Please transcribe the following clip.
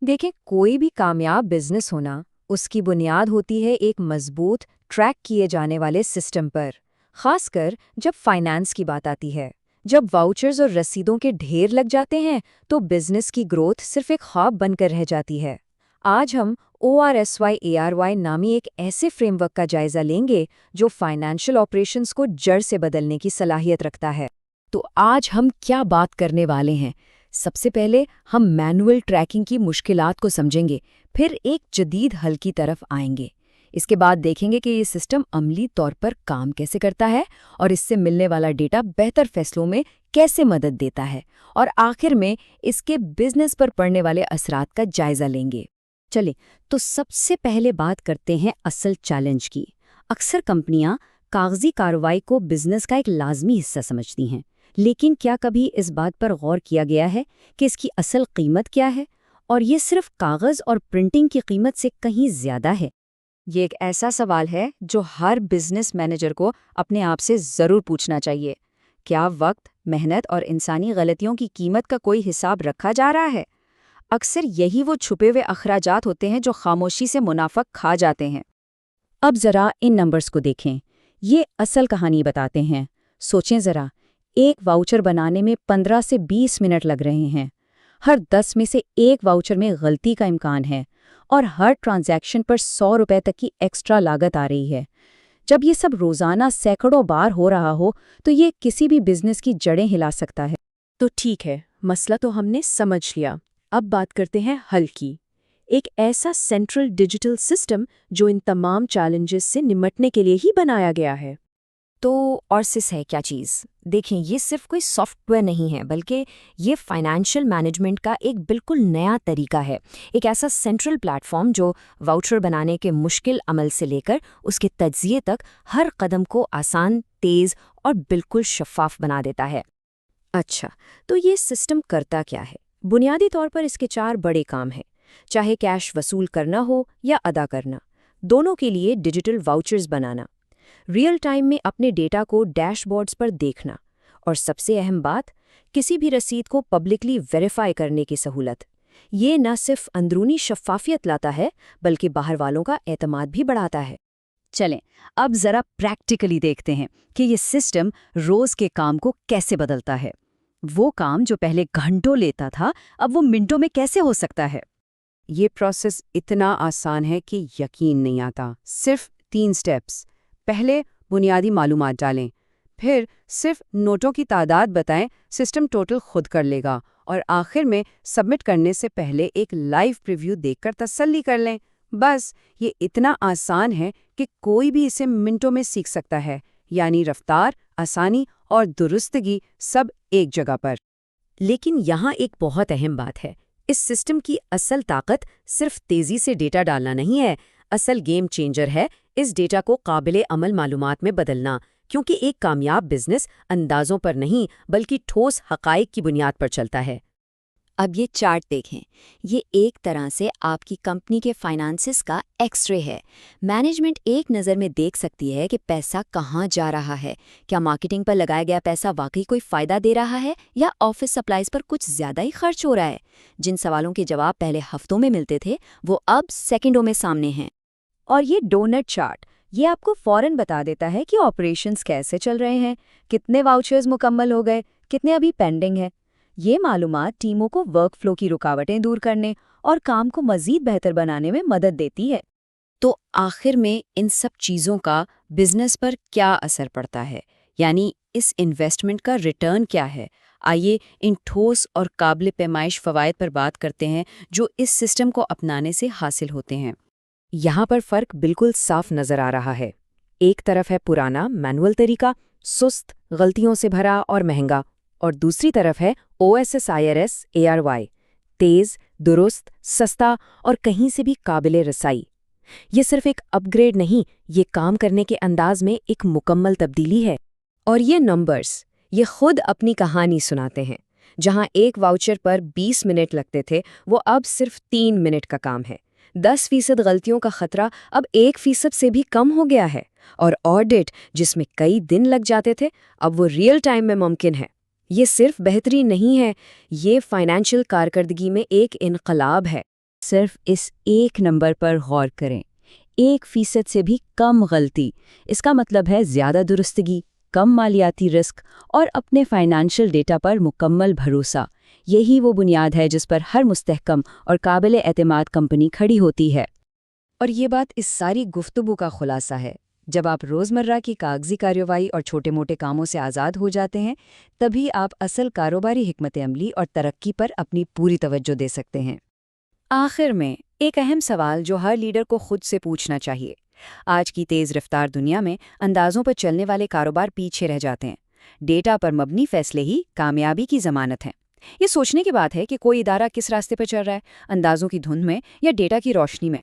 देखें, कोई भी कामयाब बिजनेस होना उसकी बुनियाद होती है एक मजबूत ट्रैक किए जाने वाले सिस्टम पर, खासकर जब फाइनेंस की बात आती है। जब वाउचर्स और रसीदों के ढेर लग जाते हैं तो बिजनेस की ग्रोथ सिर्फ एक ख्वाब बनकर रह जाती है। आज हम ORSYARY नामी एक ऐसे फ्रेमवर्क का जायजा लेंगे जो फाइनेंशियल ऑपरेशंस को जड़ से बदलने की सलाहियत रखता है। तो आज हम क्या बात करने वाले हैं? सबसे पहले हम मैनुअल ट्रैकिंग की मुश्किलात को समझेंगे, फिर एक जदीद हल की तरफ आएंगे। इसके बाद देखेंगे कि ये सिस्टम अमली तौर पर काम कैसे करता है और इससे मिलने वाला डेटा बेहतर फैसलों में कैसे मदद देता है, और आखिर में इसके बिजनेस पर पड़ने वाले असरात का जायजा लेंगे। चले, तो सबसे पहले बात करते हैं असल चैलेंज की। अक्सर कंपनियां कागजी कार्रवाई को बिजनेस का एक लाजमी हिस्सा समझती हैं, लेकिन क्या कभी इस बात पर गौर किया गया है कि इसकी असल कीमत क्या है, और ये सिर्फ कागज और प्रिंटिंग की कीमत से कहीं ज्यादा है? ये एक ऐसा सवाल है जो हर बिजनेस मैनेजर को अपने आप से ज़रूर पूछना चाहिए। क्या वक्त, मेहनत और इंसानी गलतियों की कीमत का कोई हिसाब रखा जा रहा है? अक्सर यही वो छुपे हुए अखराजात होते हैं जो खामोशी से मुनाफा खा जाते हैं। अब जरा इन नंबर्स को देखें, ये असल कहानी बताते हैं। सोचें जरा, एक वाउचर बनाने में 15 से 20 मिनट लग रहे हैं। हर 10 में से एक वाउचर में गलती का इम्कान है, और हर ट्रांजैक्शन पर 100 रुपए तक की एक्स्ट्रा लागत आ रही है। जब ये सब रोजाना सैकड़ों बार हो रहा हो तो ये किसी भी बिजनेस की जड़ें हिला सकता है। तो ठीक है, मसला तो हमने समझ लिया। अब बात करते हैं हल की। एक ऐसा सेंट्रल डिजिटल सिस्टम जो इन तमाम चैलेंजेस से निपटने के लिए ही बनाया गया है। तो ऑर्सिस है क्या चीज़? देखें, ये सिर्फ कोई सॉफ्टवेयर नहीं है, बल्कि ये फाइनेंशियल मैनेजमेंट का एक बिल्कुल नया तरीका है। एक ऐसा सेंट्रल प्लेटफॉर्म जो वाउचर बनाने के मुश्किल अमल से लेकर उसके तज्जिए तक हर कदम को आसान, तेज़ और बिल्कुल शफ़ाफ बना देता है। अच्छा, तो ये सिस्टम करता क्या है? बुनियादी तौर पर इसके 4 बड़े काम हैं। चाहे कैश वसूल करना हो या अदा करना, दोनों के लिए डिजिटल वाउचर्स बनाना, रियल टाइम में अपने डेटा को डैशबोर्ड्स पर देखना, और सबसे अहम बात, किसी भी रसीद को पब्लिकली वेरीफाई करने की सहूलत। ये न सिर्फ अंदरूनी शफ़ाफियत लाता है, बल्कि बाहर वालों का एतमाद भी बढ़ाता है। चलें, अब जरा प्रैक्टिकली देखते हैं कि ये सिस्टम रोज के काम को कैसे बदलता है। वो काम जो पहले घंटों लेता था, अब वो मिनटों में कैसे हो सकता है? ये प्रोसेस इतना आसान है कि यकीन नहीं आता। सिर्फ 3 स्टेप्स। पहले बुनियादी मालूमात डालें, फिर सिर्फ नोटों की तादाद बताएं, सिस्टम टोटल खुद कर लेगा, और आखिर में सबमिट करने से पहले एक लाइव प्रीव्यू देखकर तसल्ली कर लें। बस, ये इतना आसान है कि कोई भी इसे मिनटों में सीख सकता है, यानी रफ्तार, आसानी और दुरुस्तगी सब एक जगह पर। लेकिन यहाँ एक बहुत अहम बात है। इस सिस्टम की असल ताकत सिर्फ तेज़ी से डेटा डालना नहीं है। असल गेम चेंजर है इस डेटा को काबिले अमल मालूमात में बदलना, क्योंकि एक कामयाब बिजनेस अंदाजों पर नहीं बल्कि ठोस हक़ाइक़ की बुनियाद पर चलता है। अब ये चार्ट देखें, ये एक तरह से आपकी कंपनी के फाइनेंसेस का एक्सरे है। मैनेजमेंट एक नज़र में देख सकती है कि पैसा कहाँ जा रहा है। क्या मार्केटिंग पर लगाया गया पैसा वाकई कोई फ़ायदा दे रहा है, या ऑफिस सप्लाईज पर कुछ ज़्यादा ही खर्च हो रहा है? जिन सवालों के जवाब पहले हफ्तों में मिलते थे, वो अब सेकंडों में सामने हैं। और ये डोनट चार्ट, ये आपको फौरन बता देता है कि ऑपरेशंस कैसे चल रहे हैं, कितने वाउचर्स मुकम्मल हो गए, कितने अभी पेंडिंग है। ये मालूमात टीमों को वर्क फ्लो की रुकावटें दूर करने और काम को मज़ीद बेहतर बनाने में मदद देती है। तो आखिर में इन सब चीज़ों का बिजनेस पर क्या असर पड़ता है, यानी इस इन्वेस्टमेंट का रिटर्न क्या है? आइए इन ठोस और काबिल पैमाइश फ़वाइद पर बात करते हैं जो इस सिस्टम को अपनाने से हासिल होते हैं। यहाँ पर फ़र्क बिल्कुल साफ नज़र आ रहा है। एक तरफ है पुराना मैनुअल तरीका, सुस्त, गलतियों से भरा और महंगा, और दूसरी तरफ है OSSIRS-ARY, तेज़, दुरुस्त, सस्ता और कहीं से भी काबिले रसाई। ये सिर्फ एक अपग्रेड नहीं, ये काम करने के अंदाज में एक मुकम्मल तब्दीली है। और ये नंबर्स, ये खुद अपनी कहानी सुनाते हैं। जहां एक वाउचर पर 20 मिनट लगते थे, वो अब सिर्फ 3 मिनट का काम है। 10% गलतियों का खतरा अब 1% से भी कम हो गया है, और ऑडिट जिसमें कई दिन लग जाते थे, अब वो रियल टाइम में मुमकिन है। ये सिर्फ बेहतरी नहीं है, ये फाइनेंशियल कारकर्दगी में एक इनकलाब है। सिर्फ इस एक नंबर पर गौर करें, 1% से भी कम गलती। इसका मतलब है ज़्यादा दुरुस्तगी, कम मालियाती रिस्क और अपने फाइनेंशियल डेटा पर मुकम्मल भरोसा। यही वो बुनियाद है जिस पर हर मुस्तहकम और काबिल एतमाद कंपनी खड़ी होती है। और ये बात इस सारी गुफ्तगू का खुलासा है। जब आप रोज़मर्रा की कागजी कार्रवाई और छोटे-मोटे कामों से आज़ाद हो जाते हैं, तभी आप असल कारोबारी हिकमत अमली और तरक्की पर अपनी पूरी तवज्जो दे सकते हैं। आखिर में एक अहम सवाल जो हर लीडर को खुद से पूछना चाहिए। आज की तेज़ रफ्तार दुनिया में अंदाज़ों पर चलने वाले कारोबार पीछे रह जाते हैं। डेटा पर मबनी फैसले ही कामयाबी की ज़मानत हैं। ये सोचने की बात है कि कोई इदारा किस रास्ते पर चल रहा है, अंदाज़ों की धुंध में या डेटा की रोशनी में।